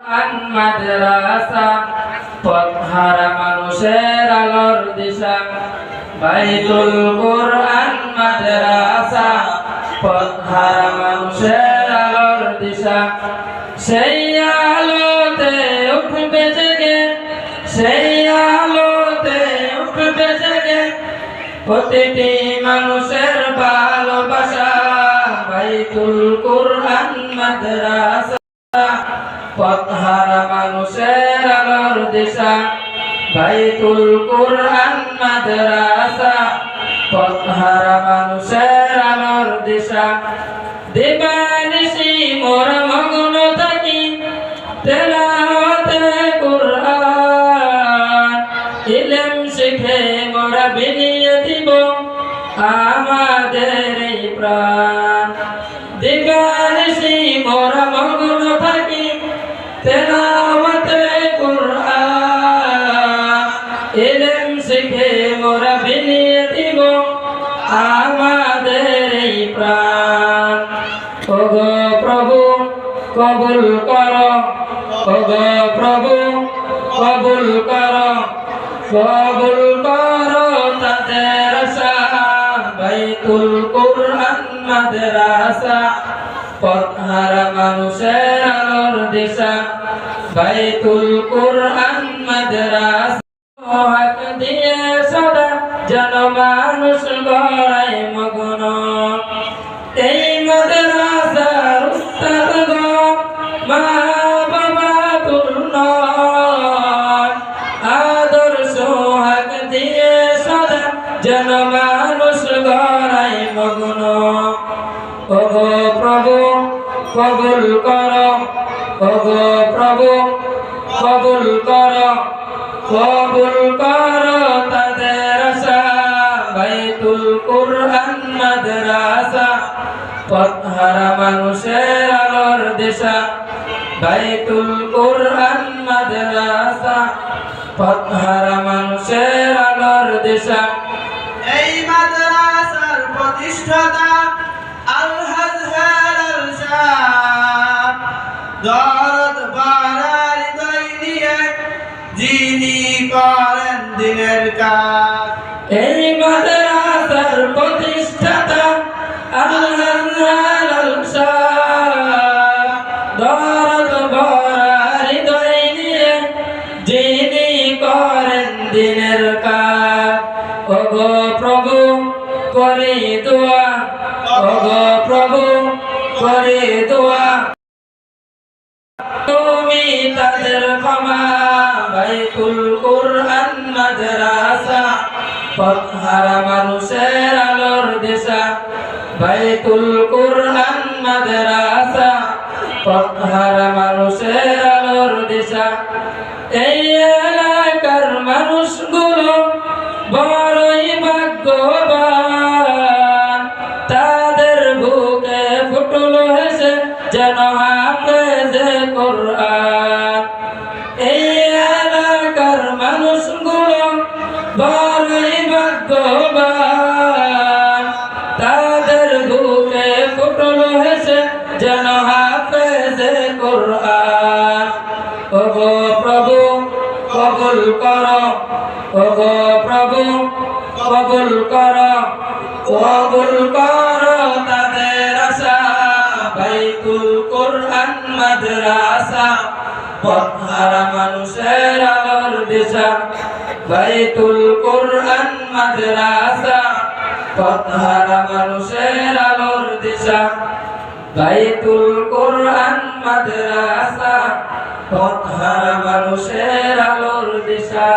মাদ্রাসা পথহারা মানুষের আলোর দিশা বাইতুল কুরআন মাদ্রাসা পথহারা মানুষের আলোর দিশা সেই আলোতে উঠবে জেগে সেই আলোতে উঠবে জেগে প্রতিটি মানুষের ভালোবাসা বাইতুল কুরআন মাদ্রাসা পথহারা মানুষের আলোর দিশা বাইতুল কুরআন মাদ্রাসা পথহারা মানুষের আলোর দিশা দিবানিশি মোরা মগ্ন থাকি তেলাওয়াতে কুরআন ইলম শিখে মোরা বিলিয়ে দিব আমাদের এই প্রাণ দিবানিশি মোরা মগ্ন থাকি তেলাওয়াতে কুরআন ইলম শিখে মোরা বিলিয়ে দিব আমাদের এই প্রাণ ওগো প্রভু কবুল করো ওগো প্রভু কবুল করো তাদের আশা বাইতুল কুরআন মাদ্রাসা পথহারা মানুষের আলোর দিশা বাইতুল কুরআন মাদ্রাসা হক দিয়ে সদা যেন মানুষ গড়ায় মগ্ন এই মাদ্রাসার উস্তাদগণ মা বাবা তুল্য আদর্শ হক দিয়ে সদা যেন মানুষ গড়ায় মগ্ন ওগো প্রভু কবুল করো ওগো প্রভু কবুল করো তাদের আশা বাইতুল কুরআন মাদ্রাসা পথহারা মানুষের আলোর দিশা বাইতুল কুরআন মাদ্রাসা পথহারা মানুষের আলোর দিশা এই মাদ্রাসার প্রতিষ্ঠাতা আল-হাজ আল-শাহ দরদ বারার হৃদয় নিয়ে যিনি করেন দিনের কাজ এই মাদ্রাসার প্রতিষ্ঠাতা আল-হাজ আল-শাহ দরদ বারার হৃদয় নিয়ে যিনি করেন দিনের কাজ ওগো প্রভু করে দোয়া ওগো প্রভু করে দোয়া তুমি তাদের ক্ষমা বাইতুল কুরআন মাদ্রাসা পথহারা মানুষের আলোর দিশা বাইতুল কুরআন মাদ্রাসা পথহারা মানুষের আলোর দিশা এই এলাকার মানুষগুলো বড়ই ভাগ্যবান তাদের বুকে ফুটলো হেসে যেন হাফেজে কুরআন এই এলাকার মানুষগুলো বড়ই ভাগ্যবান তাদের বুকে ফুটলো হেসে যেন হাফেজে কুরআন ওগো প্রভু কবুল করো ওগো প্রভু কবুল করো তাদের আশা বাইতুল কুরআন মাদ্রাসা পথহারা মানুষের আলোর দিশা বাইতুল কুরআন মাদ্রাসা পথহারা মানুষের আলোর দিশা বাইতুল কুরআন মাদ্রাসা পথহারা মানুষের আলোর দিশা।